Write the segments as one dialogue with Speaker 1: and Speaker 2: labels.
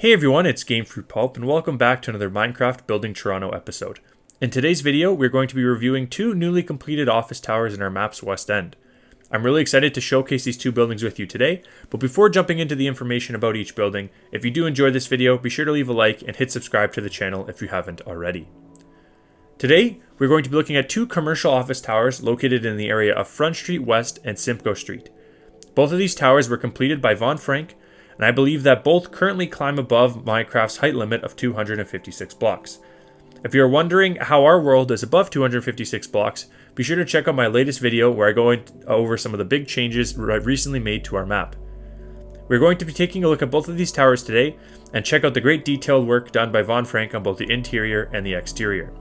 Speaker 1: Hey everyone, it's Gamefruitpulp and welcome back to another Minecraft Building Toronto episode. In today's video, we're going to be reviewing two newly completed office towers in our map's west end. I'm really excited to showcase these two buildings with you today, but before jumping into the information about each building, if you do enjoy this video, be sure to leave a like and hit subscribe to the channel if you haven't already. Today, we're going to be looking at two commercial office towers located in the area of Front Street West and Simcoe Street. Both of these towers were completed by Von Frank, and I believe that both currently climb above Minecraft's height limit of 256 blocks. If you're wondering how our world is above 256 blocks, be sure to check out my latest video where I go over some of the big changes I've recently made to our map. We're going to be taking a look at both of these towers today and check out the great detailed work done by Von Frank on both the interior and the exterior.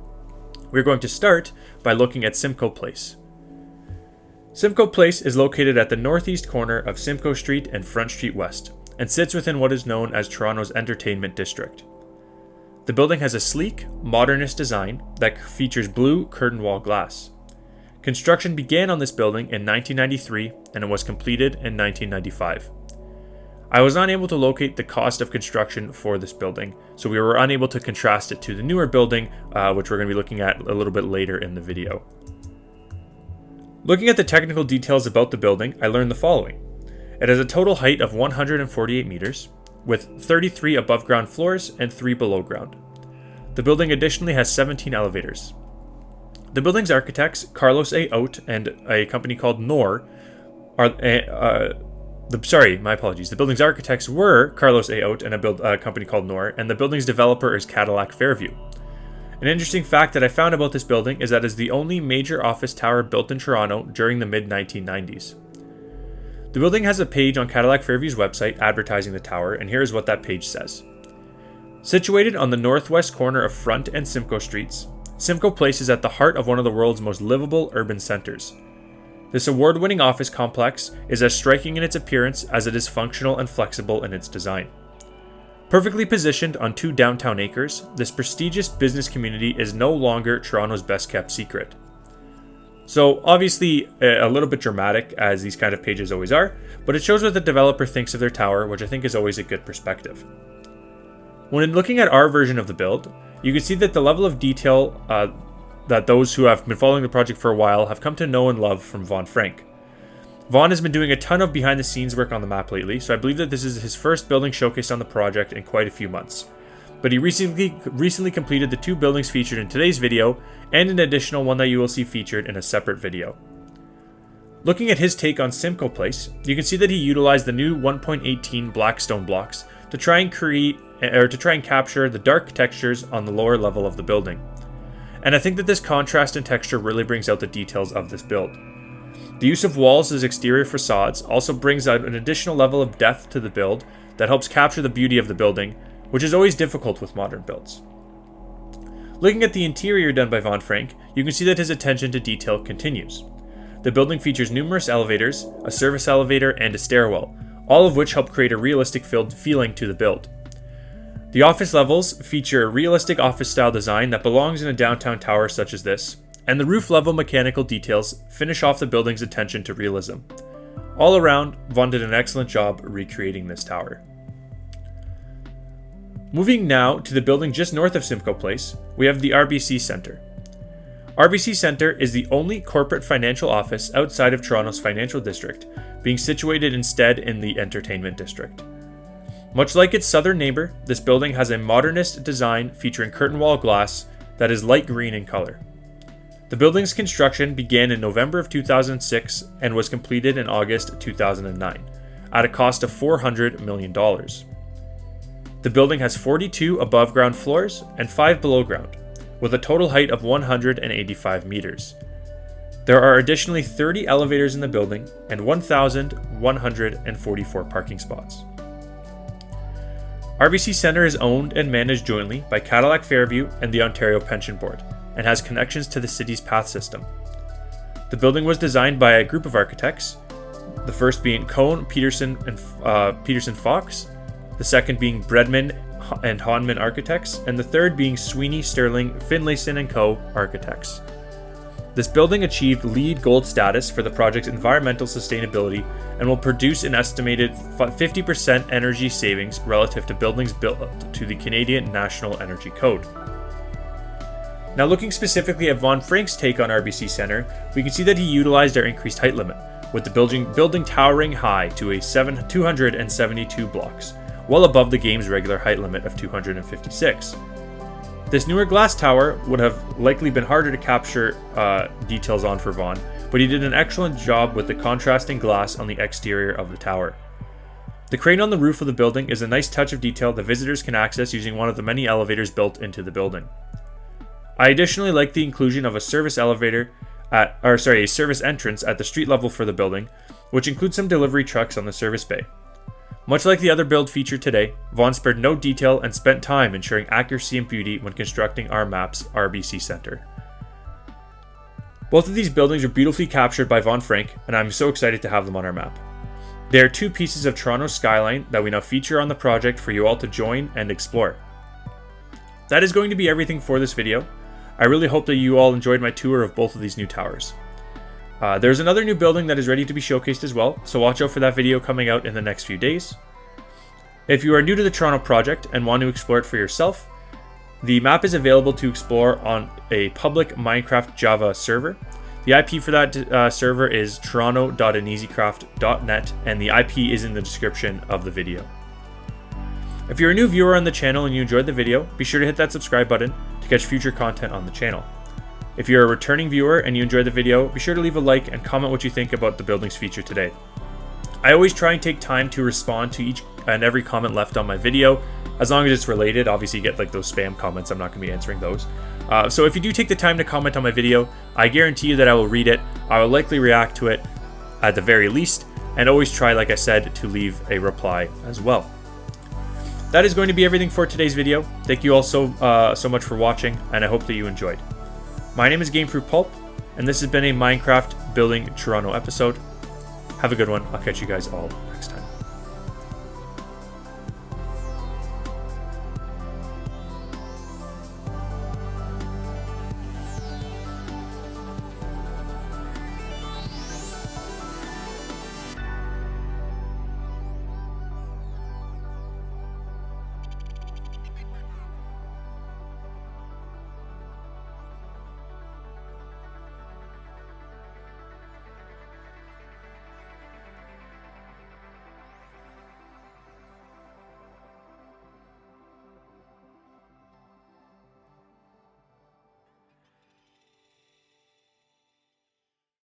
Speaker 1: We're going to start by looking at Simcoe Place. Simcoe Place is located at the northeast corner of Simcoe Street and Front Street West, and sits within what is known as Toronto's entertainment district. The building has a sleek, modernist design that features blue curtain wall glass. Construction began on this building in 1993 and it was completed in 1995. I was not able to locate the cost of construction for this building, so we were unable to contrast it to the newer building, which we're going to be looking at a little bit later in the video. Looking at the technical details about the building, I learned the following. It has a total height of 148 meters, with 33 above ground floors and 3 below ground. The building additionally has 17 elevators. The building's architects, Carlos A. Oat and a company called Knorr, The building's architects were Carlos A. Oat and a company called Knorr, and the building's developer is Cadillac Fairview. An interesting fact that I found about this building is that it is the only major office tower built in Toronto during the mid-1990s. The building has a page on Cadillac Fairview's website advertising the tower, and here's what that page says. Situated on the northwest corner of Front and Simcoe Streets, Simcoe Place is at the heart of one of the world's most livable urban centers. This award-winning office complex is as striking in its appearance as it is functional and flexible in its design. Perfectly positioned on 2 downtown acres, this prestigious business community is no longer Toronto's best-kept secret. So obviously a little bit dramatic, as these kind of pages always are, but it shows what the developer thinks of their tower, which I think is always a good perspective. When looking at our version of the build, you can see that the level of detail that those who have been following the project for a while have come to know and love from Von Frank. Von has been doing a ton of behind the scenes work on the map lately, so I believe that this is his first building showcased on the project in quite a few months. But he recently completed the 2 buildings featured in today's video, and an additional one that you will see featured in a separate video. Looking at his take on Simcoe Place, you can see that he utilized the new 1.18 black stone blocks to try and capture the dark textures on the lower level of the building. And I think that this contrast in texture really brings out the details of this build. The use of walls as exterior facades also brings out an additional level of depth to the build that helps capture the beauty of the building, which is always difficult with modern builds. Looking at the interior done by Von Frank, you can see that his attention to detail continues. The building features numerous elevators, a service elevator, and a stairwell, all of which help create a realistic feeling to the build. The office levels feature a realistic office-style design that belongs in a downtown tower such as this, and the roof-level mechanical details finish off the building's attention to realism. All around, Von did an excellent job recreating this tower. Moving now to the building just north of Simcoe Place, we have the Rbc Center. Rbc Center is the only corporate financial office outside of Toronto's financial district, being situated instead in the entertainment district. Much like its southern neighbor, this building has a modernist design featuring curtain wall glass that is light green in color. The building's construction began in November of 2006 and was completed in August 2009, at a cost of $400 million. The building has 42 above ground floors and 5 below ground, with a total height of 185 meters. There are additionally 30 elevators in the building and 1,144 parking spots. Rbc Center is owned and managed jointly by Cadillac Fairview and the Ontario Pension Board, and has connections to the city's path system. The building was designed by a group of architects, the first being Cohn, Peterson Fox, the second being Bredman and Honman Architects, and the third being Sweeney, Sterling, Finlayson & Co. Architects. This building achieved LEED Gold status for the project's environmental sustainability and will produce an estimated 50% energy savings relative to buildings built to the Canadian National Energy Code. Now, looking specifically at Von Frank's take on Rbc Center, we can see that he utilized our increased height limit, with the building towering high to 272 blocks, well above the game's regular height limit of 256. This newer glass tower would have likely been harder to capture details on for Vaughn, but he did an excellent job with the contrasting glass on the exterior of the tower. The crane on the roof of the building is a nice touch of detail that visitors can access using one of the many elevators built into the building. I additionally like the inclusion of a service entrance at the street level for the building, which includes some delivery trucks on the service bay. Much like the other build featured today, Vaughn spared no detail and spent time ensuring accuracy and beauty when constructing our map's Rbc Center. Both of these buildings are beautifully captured by Von Frank, and I'm so excited to have them on our map. They are two pieces of Toronto's skyline that we now feature on the project for you all to join and explore. That is going to be everything for this video. I really hope that you all enjoyed my tour of both of these new towers. There's another new building that is ready to be showcased as well, so watch out for that video coming out in the next few days. If you are new to the Toronto project and want to explore it for yourself, the map is available to explore on a public Minecraft Java server. The IP for that server is toronto.aneasycraft.net, and the IP is in the description of the video. If you're a new viewer on the channel and you enjoyed the video, be sure to hit that subscribe button to catch future content on the channel. If you're a returning viewer and you enjoyed the video, be sure to leave a like and comment what you think about the buildings featured today. I always try and take time to respond to each and every comment left on my video, as long as it's related. Obviously you get like those spam comments, I'm not going to be answering those. So if you do take the time to comment on my video, I guarantee you that I will read it, I will likely react to it at the very least, and always try, like I said, to leave a reply as well. That is going to be everything for today's video. Thank you all so much for watching, and I hope that you enjoyed. My name is Gamefruitpulp, and this has been a Minecraft Building Toronto episode. Have a good one. I'll catch you guys all